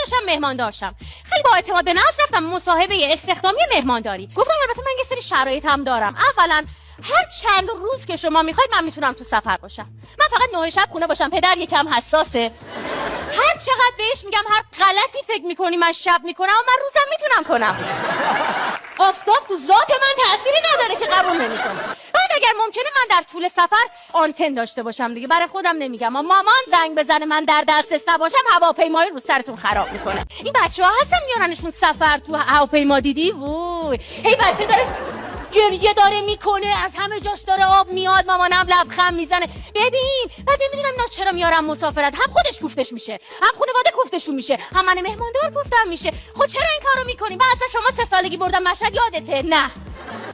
داشتم مهمان داشتم. خیلی با اعتماد به نفس رفتم مصاحبه استخدامی مهمانداری. گفتم البته من یه سری شرایطم دارم. اولا هر چند روز که شما میخواید من میتونم تو سفر باشم. من فقط 9 شب خونه باشم. پدر یکم حساسه. هر چقدر بهش میگم هر غلطی فکر میکنی من شب میکنم و من روزم میتونم کنم. آفتاب تو ذات من تأثیری نداره که قبول نمیکنه. بعد اگر ممکنه من در طول سفر آنتن داشته باشم دیگه. برای خودم نمیگم اما مامان زنگ بزنه من در دسترس نباشم هواپیمایی رو سرتون خراب میکنه. این بچه‌ها هستن میارنشون سفر تو هواپیما دیدی؟ وای هی بچه داره گریه داره میکنه از همه جاش داره آب میاد مامانم لبخند میزنه. ببین بعد نمیدونم اینا چرا میارم مسافرت. هم خودش کوفتش میشه هم خانواده کوفتشون میشه هم من مهماندار کوفتم میشه. خب چرا این کارو میکنیم؟ بعد شما 3 سالگی بردم مشهد یادته؟ نه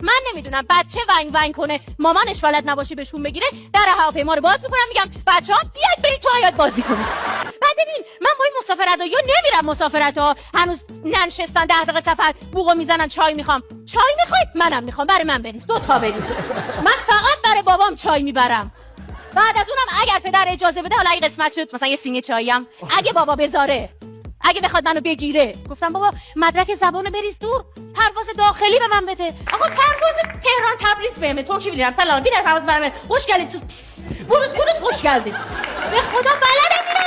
من نمیدونم بچه ونگ ونگ کنه مامانش بلد نباشه بهشون بگیره در هواپیما رو باز میکنم میگم بچه‌ها بیاید برید تو حیاط بازی کنید. بعد ببین من با این مسافرت‌ها یا نمیرم مسافرت‌ها هنوز ننشستن 10 دقیقه سفر بوقو میزنن چای میخوام. چای میخواید؟ منم میخوام. برای من بریز 2 تا بریز. من فقط برای بابام چای میبرم. بعد از اونم اگر پدر اجازه بده حالا این قسمت شد مثلا یه سینی چایی هم اگه بابا بذاره اگه بخواد منو بگیره. گفتم بابا مدرک زبانو بریز دور پرواز داخلی به من بده. آقا پرواز تهران تبریز بهم ترکی میرم سلام بیدر پرواز برام خوش گردید بروز خوش گردید به خدا بلدم